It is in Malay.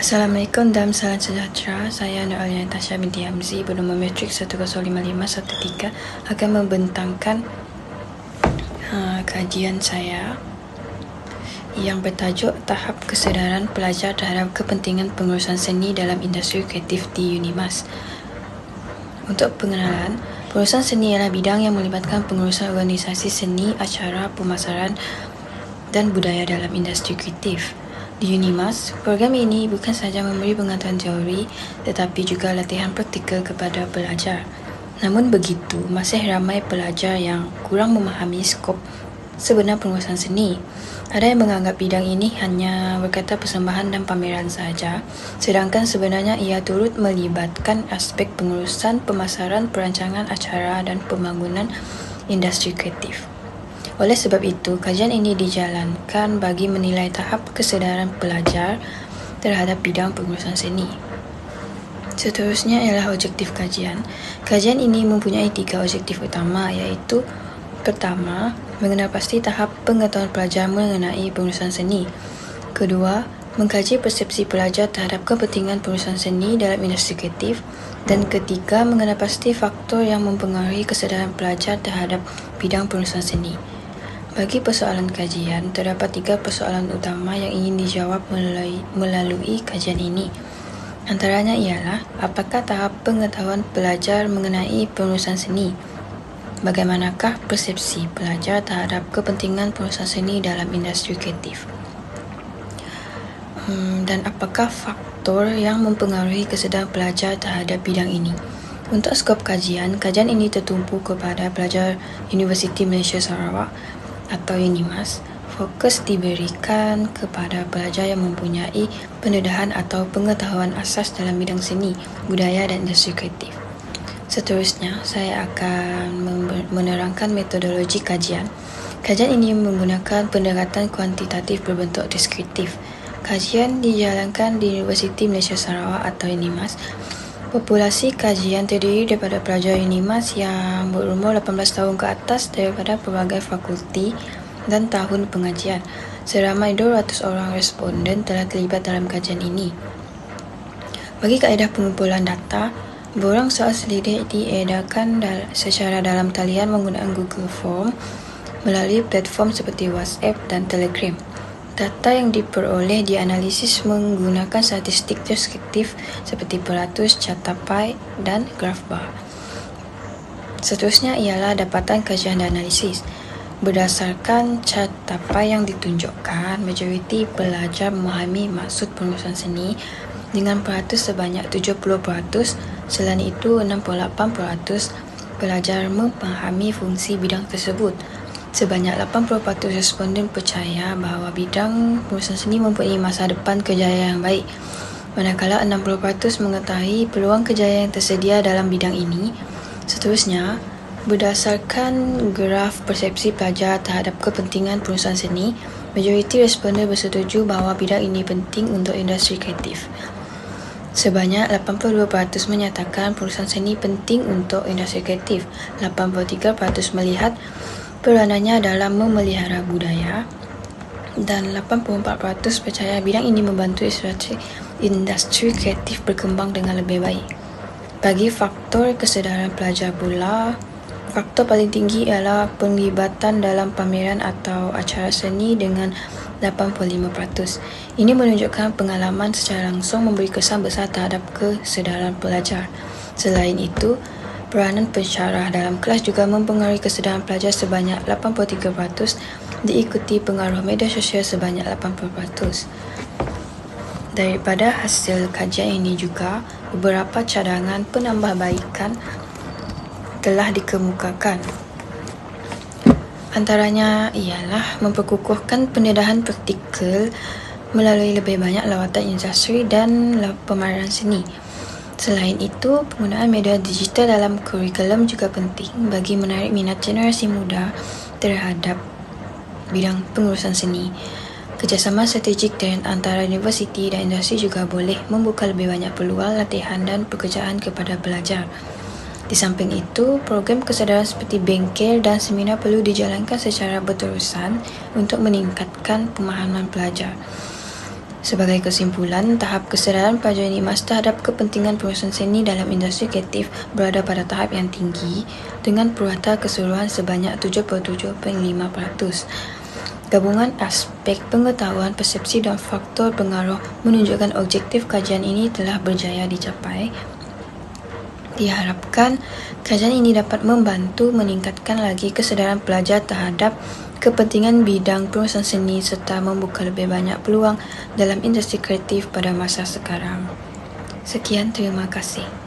Assalamualaikum dan salam sejahtera. Saya Nur Aliana Tasha binti Hamzi bernama matrik 105513 akan membentangkan kajian saya yang bertajuk Tahap Kesedaran Pelajar Terhadap Kepentingan Pengurusan Seni dalam Industri Kreatif di UNIMAS. Untuk pengenalan, pengurusan seni ialah bidang yang melibatkan pengurusan organisasi seni, acara, pemasaran dan budaya dalam industri kreatif. Di UNIMAS, program ini bukan sahaja memberi pengetahuan teori tetapi juga latihan praktikal kepada pelajar. Namun begitu, masih ramai pelajar yang kurang memahami skop sebenar pengurusan seni. Ada yang menganggap bidang ini hanya berkata persembahan dan pameran sahaja, sedangkan sebenarnya ia turut melibatkan aspek pengurusan, pemasaran, perancangan acara dan pembangunan industri kreatif. Oleh sebab itu, kajian ini dijalankan bagi menilai tahap kesedaran pelajar terhadap bidang pengurusan seni. Seterusnya ialah objektif kajian. Kajian ini mempunyai 3 objektif utama, iaitu pertama, mengenal pasti tahap pengetahuan pelajar mengenai pengurusan seni. Kedua, mengkaji persepsi pelajar terhadap kepentingan pengurusan seni dalam industri kreatif. Dan ketiga, mengenal pasti faktor yang mempengaruhi kesedaran pelajar terhadap bidang pengurusan seni. Bagi persoalan kajian, terdapat 3 persoalan utama yang ingin dijawab melalui kajian ini. Antaranya ialah, apakah tahap pengetahuan pelajar mengenai pengurusan seni? Bagaimanakah persepsi pelajar terhadap kepentingan pengurusan seni dalam industri kreatif? Dan apakah faktor yang mempengaruhi kesedaran pelajar terhadap bidang ini? Untuk skop kajian ini tertumpu kepada pelajar Universiti Malaysia Sarawak atau UNIMAS. Fokus diberikan kepada pelajar yang mempunyai pendedahan atau pengetahuan asas dalam bidang seni, budaya dan industri kreatif. Seterusnya, saya akan menerangkan metodologi kajian. Kajian ini menggunakan pendekatan kuantitatif berbentuk deskriptif. Kajian dijalankan di Universiti Malaysia Sarawak atau UNIMAS. Populasi kajian terdiri daripada pelajar UNIMAS yang berumur 18 tahun ke atas daripada pelbagai fakulti dan tahun pengajian. Seramai 200 orang responden telah terlibat dalam kajian ini. Bagi kaedah pengumpulan data, borang soal selidik diedarkan secara dalam talian menggunakan Google Form melalui platform seperti WhatsApp dan Telegram. Data yang diperoleh dianalisis menggunakan statistik deskriptif seperti peratus, catapai dan graf bar. Seterusnya ialah dapatan kajian dan analisis. Berdasarkan catapai yang ditunjukkan, majoriti pelajar memahami maksud pengurusan seni dengan peratus sebanyak 70%. Selain itu, 68% pelajar memahami fungsi bidang tersebut. Sebanyak 80% responden percaya bahawa bidang pengurusan seni mempunyai masa depan kejayaan yang baik, manakala 60% mengetahui peluang kejayaan yang tersedia dalam bidang ini. Seterusnya, berdasarkan graf persepsi pelajar terhadap kepentingan pengurusan seni, majoriti responden bersetuju bahawa bidang ini penting untuk industri kreatif. Sebanyak 82% menyatakan pengurusan seni penting untuk industri kreatif. 83% melihat peranannya dalam memelihara budaya dan 84% percaya bidang ini membantu industri kreatif berkembang dengan lebih baik. Bagi faktor kesedaran pelajar pula, faktor paling tinggi ialah penglibatan dalam pameran atau acara seni dengan 85%. Ini menunjukkan pengalaman secara langsung memberi kesan besar terhadap kesedaran pelajar. Selain itu, peranan pensyarah dalam kelas juga mempengaruhi kesedaran pelajar sebanyak 83%, diikuti pengaruh media sosial sebanyak 80%. Daripada hasil kajian ini juga, beberapa cadangan penambahbaikan telah dikemukakan. Antaranya ialah memperkukuhkan pendedahan praktikal melalui lebih banyak lawatan industri dan pameran seni. Selain itu, penggunaan media digital dalam kurikulum juga penting bagi menarik minat generasi muda terhadap bidang pengurusan seni. Kerjasama strategik antara universiti dan industri juga boleh membuka lebih banyak peluang latihan dan pekerjaan kepada pelajar. Di samping itu, program kesedaran seperti bengkel dan seminar perlu dijalankan secara berterusan untuk meningkatkan pemahaman pelajar. Sebagai kesimpulan, tahap kesedaran pelajar UNIMAS terhadap kepentingan pengurusan seni dalam industri kreatif berada pada tahap yang tinggi dengan purata keseluruhan sebanyak 77.5%. Gabungan aspek pengetahuan, persepsi dan faktor pengaruh menunjukkan objektif kajian ini telah berjaya dicapai. Diharapkan kajian ini dapat membantu meningkatkan lagi kesedaran pelajar terhadap kepentingan bidang pengurusan seni serta membuka lebih banyak peluang dalam industri kreatif pada masa sekarang. Sekian, terima kasih.